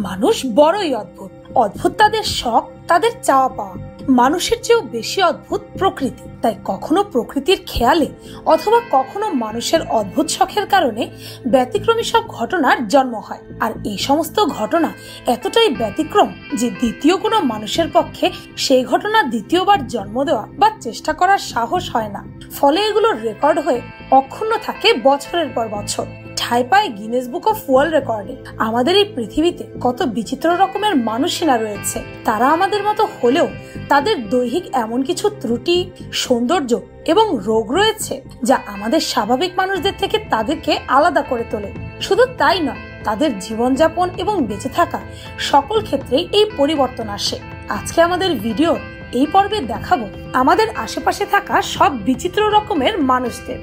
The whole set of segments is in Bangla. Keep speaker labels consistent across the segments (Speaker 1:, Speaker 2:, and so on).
Speaker 1: মানুষ বড়ই অদ্ভুত। অদ্ভুত তাদের শখ, তাদের চাওয়া পাওয়া। মানুষের চেয়েও বেশি অদ্ভুত প্রকৃতি। তাই কখনো প্রকৃতির খেয়ালে অথবা কখনো মানুষের অদ্ভুত শখের কারণে ব্যতিক্রমী সব ঘটনার জন্ম হয়। আর এই সমস্ত ঘটনা এতটাই ব্যতিক্রম যে দ্বিতীয় কোনো মানুষের পক্ষে সেই ঘটনা দ্বিতীয়বার জন্ম দেওয়া বা চেষ্টা করার সাহস হয় না। ফলে এগুলো রেকর্ড হয়ে অক্ষুণ্ণ থাকে বছরের পর বছর, ঠাঁই পায় গিনেস বুক অফ ওয়ার্ল্ড রেকর্ডে। আমাদের এই পৃথিবীতে কত বিচিত্র রকমের মানুষিনা রয়েছে। তারা আমাদের মতো হলেও তাদের দৈহিক এমন কিছু ত্রুটি, সৌন্দর্য এবং রোগ রয়েছে যা আমাদের স্বাভাবিক মানুষদের থেকে তাদেরকে আলাদা করে তোলে। শুধু তাই নয়, তাদের জীবনযাপন এবং বেঁচে থাকা সকল ক্ষেত্রেই এই পরিবর্তন আসে। আজকে আমাদের ভিডিওর এই পর্বে দেখাবো আমাদের আশেপাশে থাকা সব বিচিত্র রকমের মানুষদের।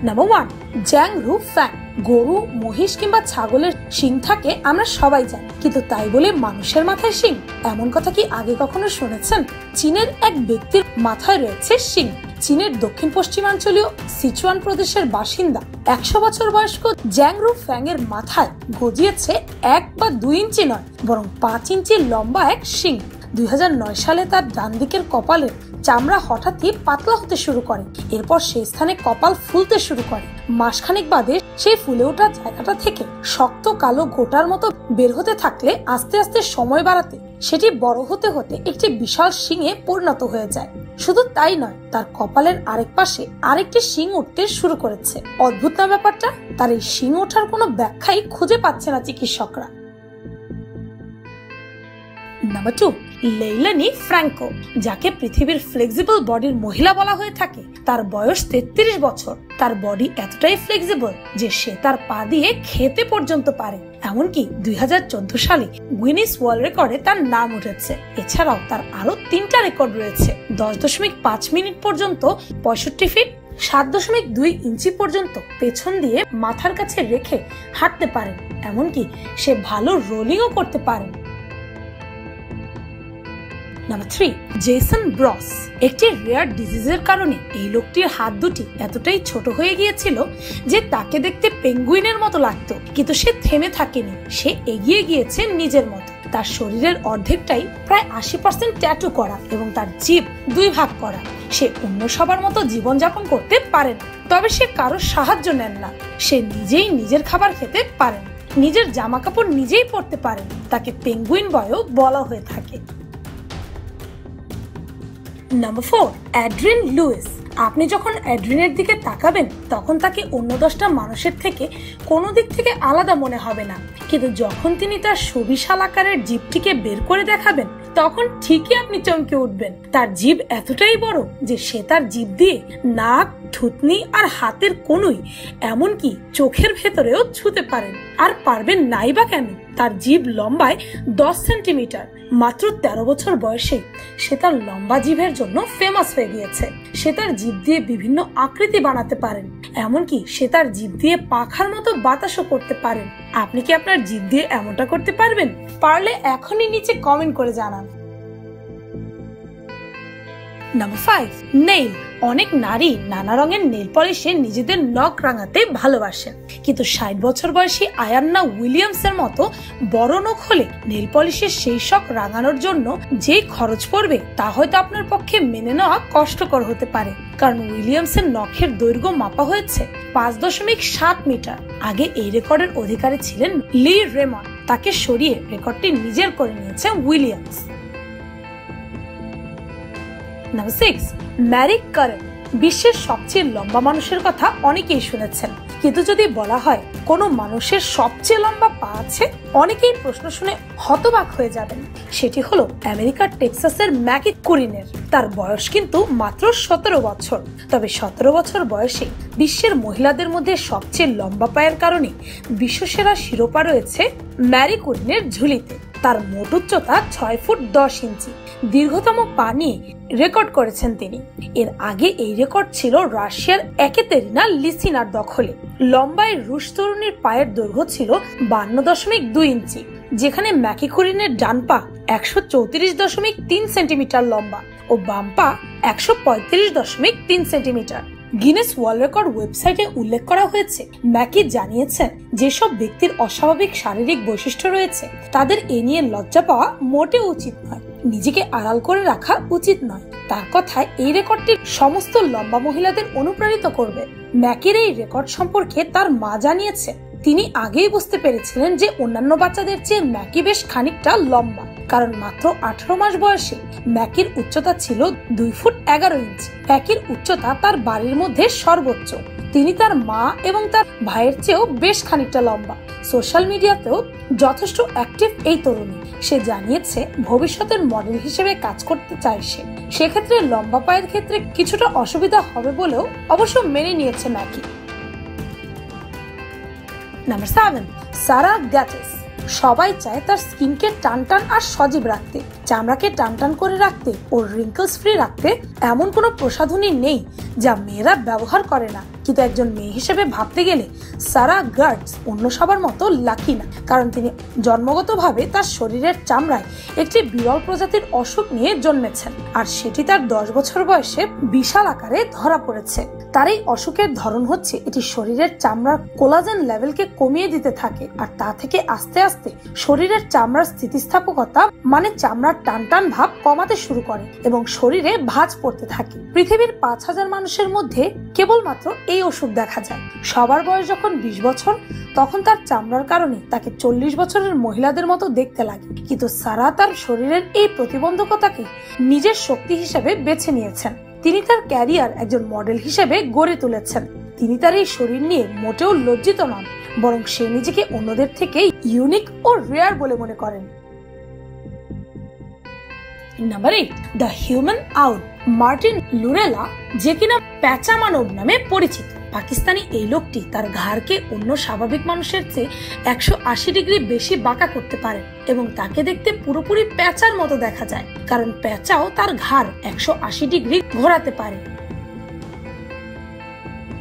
Speaker 1: নাম্বার 1, জ্যাংরু ফ্যাং। গরু, মহিষ কিংবা ছাগলের শিং থাকে আমরা সবাই জানি, কিন্তু তাই বলে মানুষের মাথায় শিং? এমন কথা কি আগে কখনো শুনেছেন? চীনের এক ব্যক্তির মাথায় রয়েছে শিং। চীনের দক্ষিণ পশ্চিমাঞ্চলীয় সিচুয়ান প্রদেশের বাসিন্দা 100 বছর বয়স্ক জ্যাংরু ফ্যাং এর মাথায় গজিয়েছে 1 বা 2 ইঞ্চি নয়, বরং 5 ইঞ্চি লম্বা এক শিং। 2009 সালে তার ডান দিকের কপালের চামড়া হঠাৎই পাতলা হতে শুরু করে। এরপর সেই স্থানে কপাল ফুলতে শুরু করে। মাসখানেক বাদে সেই ফুলে ওঠা জায়গাটা থেকে শক্ত কালো গোটার মতো বের হতে থাকলে আস্তে আস্তে সময় বাড়াতে সেটি বড় হতে হতে একটি বিশাল শিংয়ে পরিণত হয়ে যায়। শুধু তাই নয়, তার কপালের আরেক পাশে আরেকটি শিং উঠতে শুরু করেছে। অদ্ভুত না ব্যাপারটা? তার এই শিং ওঠার কোনো ব্যাখ্যাই খুঁজে পাচ্ছে না চিকিৎসকরা। Number 2, Leilani Franco. যাকে পৃথিবীর ফ্লেক্সিবল বডির মহিলা বলা হয়ে থাকে। তার বয়স 33 বছর। তার বডি এতটাই ফ্লেক্সিবল যে সে তার পা দিয়ে খেতে পর্যন্ত পারে। এমনকি 2014 সালে গিনেস ওয়ার্ল্ড রেকর্ডে তার নাম উঠেছে। এছাড়াও তার আরো 3টা রেকর্ড রয়েছে। 10.5 মিনিট পর্যন্ত 65 ফিট 7.2 ইঞ্চি পর্যন্ত পেছন দিয়ে মাথার কাছে রেখে হাঁটতে পারেন। এমনকি সে ভালো রোলিংও করতে পারেন। Number 3, Jason Bros. একটি রেয়ার ডিজিজের কারণে এই লোকটির হাত দুটি এতটাই ছোট হয়ে গিয়েছিল যে তাকে দেখতে পেঙ্গুইনের মতো লাগতো। কিন্তু সে থেমে থাকেনি, সে এগিয়ে গিয়েছে নিজের মতো। তার শরীরের অর্ধেকটাই প্রায় 80% ট্যাটু করা এবং তার জিভ 2 ভাগ করা। সে অন্য সবার মতো জীবনযাপন করতে পারে না, তবে সে কারোর সাহায্য নেন না। সে নিজেই নিজের খাবার খেতে পারেন, নিজের জামা কাপড় নিজেই পরতে পারেন। তাকে পেঙ্গুইন বয়ও বলা হয়ে থাকে। Number 4, Adrienne Lewis. আপনি যখন অ্যাড্রিনের দিকে তাকাবেন তখন তাকে অন্য 10টা মানুষের থেকে কোনো দিক থেকে আলাদা মনে হবে না, কিন্তু যখন তিনি তার সুবিশাল আকারের জিভটিকে বের করে দেখাবেন তখন ঠিকই আপনি চমকে উঠবেন। তার জিভ এতটাই বড় যে সে তার জিভ দিয়ে নাক, থুতনি আর হাতের কোনোই, এমনকি চোখের ভেতরেও ছুঁতে পারেন। আর পারবেন নাই বা কেন? তার জিভ লম্বায় 10 সেন্টিমিটার। মাত্র 13 বছর বয়সে সে তার লম্বা জিভের জন্য ফেমাস হয়ে গিয়েছে। সে তার জিভ দিয়ে বিভিন্ন আকৃতি বানাতে পারেন, এমনকি সে তার জিভ দিয়ে পাখার মতো বাতাসও করতে পারেন। আপনি কি আপনার জিভ দিয়ে এমনটা করতে পারবেন? পারলে এখনই নিচে কমেন্ট করে জানান। Number 5, nail. অনেক নারী নানা রঙের নেল পলিশে নিজেদের নখ রাঙাতে ভালোবাসেন, কিন্তু 60 বছর বয়সী আয়ান্না উইলিয়ামস এর মতো বড় নখ হলে নেল পলিশের সেই শখ রাঙানোর জন্য যে খরচ পড়বে তা হয়তো আপনার পক্ষে মেনে নেওয়া কষ্টকর হতে পারে। কারণ উইলিয়ামস এর নখের দৈর্ঘ্য মাপা হয়েছে 5.7 মিটার। আগে এই রেকর্ডের অধিকারী ছিলেন লি রেমন্ড। তাকে সরিয়ে রেকর্ডটি নিজের করে নিয়েছে উইলিয়ামস। Number 6, Mary current. বিশ্বের সবচেয়ে লম্বা মানুষের কথা অনেকেই শুনেছেন, কিন্তু যদি বলা হয় কোনো মানুষের সবচেয়ে লম্বা পা আছে, অনেকেই প্রশ্ন শুনে হতবাক হয়ে যাবেন। সেটি হলো আমেরিকার টেক্সাসের ম্যাগি কুরিনের। তার বয়স কিন্তু মাত্র 17 বছর। তবে 17 বছর বয়সে বিশ্বের মহিলাদের মধ্যে সবচেয়ে লম্বা পায়ের কারণে বিশ্বসেরা শিরোপা রয়েছে ম্যারি কুরিনের ঝুলিতে। তার মোট উচ্চতা 6 ফুট 10 ইঞ্চি। দীর্ঘতম পা নিয়ে রেকর্ড করেছেন তিনি। এর আগে এই রেকর্ড ছিল রাশিয়ার একেতেরিনা লিসিনার দখলে। লম্বায় রুশ তরুণীর পায়ের দৈর্ঘ্য ছিল 52.2 ইঞ্চি। যেখানে ম্যাকি কুরিনের ডান পা 134.3 সেন্টিমিটার লম্বা ও বাম পা 135.3 সেন্টিমিটার। গিনেস ওয়ার্ল্ড রেকর্ড ওয়েবসাইটে উল্লেখ করা হয়েছে, ম্যাকি জানিয়েছেন যেসব ব্যক্তির অস্বাভাবিক শারীরিক বৈশিষ্ট্য রয়েছে তাদের এ নিয়ে লজ্জা পাওয়া মোটেও উচিত নয়, নিজেকে আড়াল করে রাখা উচিত নয়। তার কথায় এই রেকর্ডটি সমস্ত লম্বা মহিলাদের অনুপ্রাণিত করবে। ম্যাকির এই রেকর্ড সম্পর্কে তার মা জানিয়েছে, তিনি আগেই বুঝতে পেরেছিলেন যে অন্যান্য বাচ্চাদের চেয়ে ম্যাকি বেশ খানিকটা লম্বা, কারণ মাত্র 18 মাস বয়সে ম্যাকির উচ্চতা ছিল 2 ফুট 11 ইঞ্চি। ম্যাকির উচ্চতা তার বাড়ির মধ্যে সর্বোচ্চ। তিনি তার মা এবং তার ভাইয়ের চেয়েও বেশ খানিকটা লম্বা। সোশ্যাল মিডিয়াতেও যথেষ্ট অ্যাক্টিভ এই তরুণী। সে জানিয়েছে ভবিষ্যতের মডেল হিসেবে কাজ করতে চায় সে। সেক্ষেত্রে লম্বা পায়ের ক্ষেত্রে কিছুটা অসুবিধা হবে বলেও অবশ্য মেনে নিয়েছে ম্যাকি। নাম্বার 7, সারা গ্যাটিস। সবাই চায় তার স্কিনকে টানটান আর সজীব রাখতে, চামড়াকে টানটান করে রাখতে ও রিঙ্কলস ফ্রি রাখতে। এমন কোনো প্রসাধনী নেই যা মেয়েরা ব্যবহার করে না, কিন্তু একজন মেয়ে হিসেবে ভাবতে গেলে সারা গার্ডস অন্য সবার মতো লাকি না, কারণ তিনি জন্মগতভাবে তার শরীরের চামড়ায় একটি বিরল প্রজাতির অসুখ নিয়ে জন্মেছেন, আর সেটি তার 10 বছর বয়সে বিশাল আকারে ধরা পড়েছে। তার এই অসুখের ধরন হচ্ছে এটি শরীরের চামড়ার কোলাজেন লেভেলকে কমিয়ে দিতে থাকে, আর তা থেকে আস্তে আস্তে শরীরের চামড়ার স্থিতিস্থাপকতা মানে চামড়ার টানটান ভাব কমাতে শুরু করে এবং শরীরে ভাঁজ পড়তে থাকে। পৃথিবীর 5000 মানুষের মধ্যে কেবলমাত্র এই অসুখ দেখা যায়। সবার বয়স যখন 20 বছর, তখন তার চামড়ার কারণে তাকে 40 বছরের মহিলাদের মতো দেখতে লাগে, কিন্তু সারা তার শরীরের এই প্রতিবন্ধকতাকে নিজের শক্তি হিসেবে বেছে নিয়েছেন। তিনি তার ক্যারিয়ার একজন মডেল হিসেবে গড়ে তুলেছেন। তিনি তার এই শরীর নিয়ে মোটেও লজ্জিত নন, বরং সে নিজেকে অন্যদের থেকে ইউনিক ও রেয়ার বলে মনে করেন। Number 8, the human owl. Martin Laurello, যে কিনা প্যাঁচা মানব নামে পরিচিত, পাকিস্তানি এই লোকটি তার ঘাড়কে অন্য স্বাভাবিক মানুষের চেয়ে 180 ডিগ্রি বেশি বাঁকা করতে পারে এবং তাকে দেখতে পুরোপুরি প্যাঁচার মতো দেখা যায়, কারণ প্যাঁচাও তার ঘাড় 180 ডিগ্রি ঘোরাতে পারে।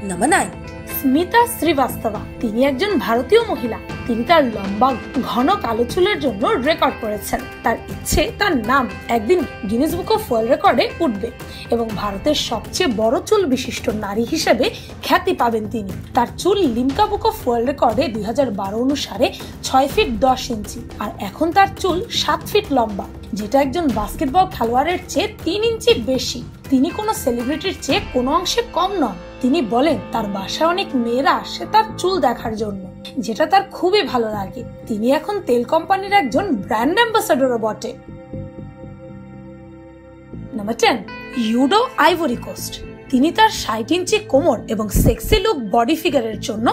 Speaker 1: নাম্বার 9, স্মিতা শ্রীবাস্তবা। তিনি একজন ভারতীয় মহিলা। তিনি তার লম্বা ঘন কালো চুলের জন্য রেকর্ড করেছেন। তার ইচ্ছে তার নাম একদিন গিনেস বুক অফ ওয়ার্ল্ড রেকর্ডে উঠবে এবং ভারতের সবচেয়ে বড় চুল বিশিষ্ট নারী হিসেবে খ্যাতি পাবেন তিনি। তার চুল লিমকা বুক অফ ওয়ার্ল্ড রেকর্ডে 2012 অনুসারে 6 ফিট 10 ইঞ্চি, আর এখন তার চুল 7 ফিট লম্বা, যেটা একজন বাস্কেটবল খেলোয়াড়ের চেয়ে 3 ইঞ্চি বেশি। তিনি কোনো সেলিব্রিটির চেয়ে কোনো অংশে কম নন। তিনি বলেন তার বাসায় অনেক মেয়েরা আসে তার চুল দেখার জন্য, যেটা তার খুবই ভালো লাগে। তিনি এখন তেল কোম্পানির একজন ব্র্যান্ড অ্যাম্বাসাডরও বটে। নাম্বার 10, ইউডো আইভরি কোস্ট। তিনি তার 60 ইঞ্চি কোমর এবং সেক্সি লুক বডি ফিগারের জন্য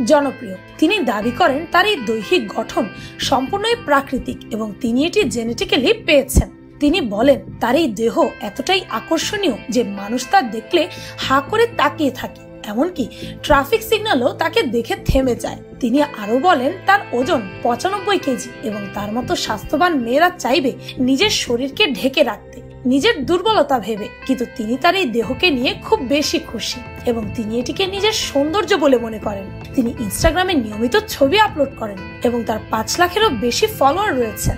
Speaker 1: জনপ্রিয়। তিনি দাবি করেন তার এই দৈহিক গঠন সম্পূর্ণই প্রাকৃতিক এবং তিনি এটি জেনেটিক্যালি পেয়েছেন। তিনি বলেন তার এই দেহ এতটাই আকর্ষণীয় যে মানুষ তা দেখলে হা করে তাকিয়ে থাকে, এমনকি ট্রাফিক সিগন্যালও তাকে দেখে থেমে যায়। তিনি আরো বলেন তার ওজন 95 কেজি এবং তার মতো স্বাস্থ্যবান মেয়েরা চাইবে নিজের শরীরকে ঢেকে রাখতে নিজের দুর্বলতা ভেবে, কিন্তু তিনি তার এই দেহকে নিয়ে খুব বেশি খুশি এবং তিনি এটিকে নিজের সৌন্দর্য বলে মনে করেন। তিনি ইনস্টাগ্রামে নিয়মিত ছবি আপলোড করেন এবং তার 5 লাখেরও বেশি ফলোয়ার রয়েছে।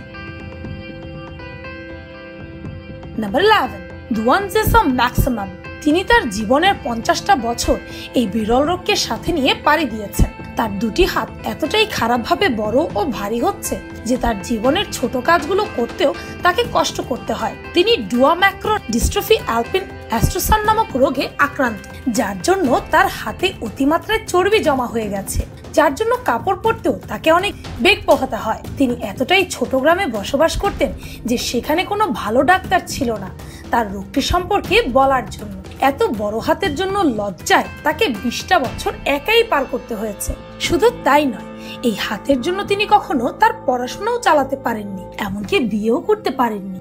Speaker 1: নাম্বার 11, দুয়ানজেসা ম্যাক্সিমাম। তিনি তার জীবনের 50টা বছর এই বিরল রোগকে সাথে নিয়ে পাড়ি দিয়েছেন। তার দুটি হাত এতটাই খারাপভাবে বড় ও ভারী হচ্ছে যে তার জীবনের ছোট কাজগুলো করতেও তাকে কষ্ট করতে হয়। তিনি ডুয়া ম্যাক্রো ডিস্ট্রফি অ্যালপিন অ্যাস্ট্রোসান নামক রোগে আক্রান্ত, যার জন্য তার হাতে অতিমাত্রায় চর্বি জমা হয়ে গেছে, যার জন্য কাপড় পরতেও তাকে অনেক বেগ পোহাতে হয়। তিনি এতটাই ছোট গ্রামে বসবাস করতেন যে সেখানে কোনো ভালো ডাক্তার ছিল না তার রোগটি সম্পর্কে বলার জন্য। এত বড় হাতের জন্য লজ্জায় তাকে 20টা বছর একাই পার করতে হয়েছে। শুধু তাই নয়, এই হাতের জন্য তিনি কখনো তার পড়াশোনাও চালাতে পারেননি, এমনকি বিয়েও করতে পারেননি।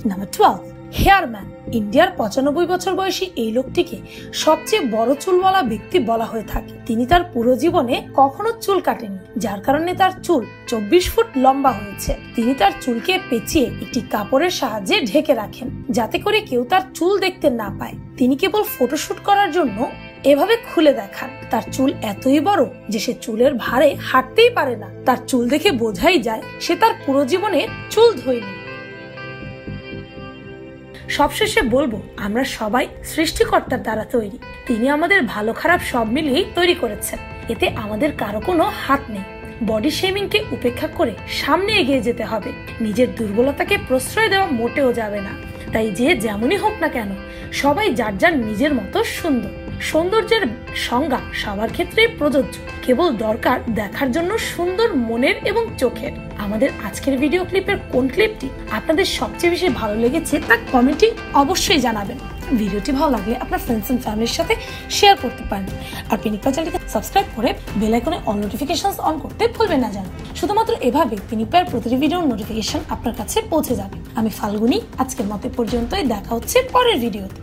Speaker 1: নাম্বার 12, হেয়ারম্যান। ইন্ডিয়ার 95 বছর বয়সী এই লোকটিকে সবচেয়ে বড় চুলওয়ালা ব্যক্তি বলা হয়ে থাকে। তিনি তার পুরো জীবনে কখনো চুল কাটেনি, যার কারণে তার চুল 24 ফুট লম্বা হয়েছে। তিনি তার চুলকে পেঁচিয়ে একটি কাপড়ের সাহায্যে ঢেকে রাখেন, যাতে করে কেউ তার চুল দেখতে না পায়। তিনি কেবল ফটোশুট করার জন্য এভাবে খুলে দেখান। তার চুল এতই বড় যে সে চুলের ভারে হাঁটতেই পারে না। তার চুল দেখে বোঝাই যায় সে তার পুরো জীবনে চুল ধোয়নি। সবশেষে বলবো, আমরা সবাই সৃষ্টিকর্তার দ্বারা তৈরি। তিনি আমাদের ভালো খারাপ সব মিলিয়েই তৈরি করেছেন। এতে আমাদের কারো কোনো হাত নেই। বডি শেমিং কে উপেক্ষা করে সামনে এগিয়ে যেতে হবে। নিজের দুর্বলতাকে প্রশ্রয় দেওয়া মোটেও যাবে না। তাই যে যেমনই হোক না কেন, সবাই যার যার নিজের মতো সুন্দর। সৌন্দর্যের সংজ্ঞা সবার ক্ষেত্রেই প্রযোজ্য। কেবল দরকার দেখার জন্য সুন্দর মনের এবং চোখের। আমাদের আজকের ভিডিও ক্লিপের কোন ক্লিপটি আপনাদের সবচেয়ে বেশি ভালো লেগেছে তা কমেন্টে অবশ্যই জানাবেন। ভিডিওটি ভালো লাগলে আপনার ফ্রেন্ডস এন্ড ফ্যামিলির সাথে শেয়ার করতে পারেন। আর পিনিক পাই চ্যানেলটিকে সাবস্ক্রাইব করে বেল আইকনে অল নোটিফিকেশনস অন করতে ভুলবেন না যেন। শুধুমাত্র এভাবে পিনিক পাইয়ের প্রতিটি ভিডিওর নোটিফিকেশন আপনার কাছে পৌঁছে যাবে। আমি ফাল্গুনি, আজকের মতো পর্যন্তই। দেখা হচ্ছে পরের ভিডিওতে।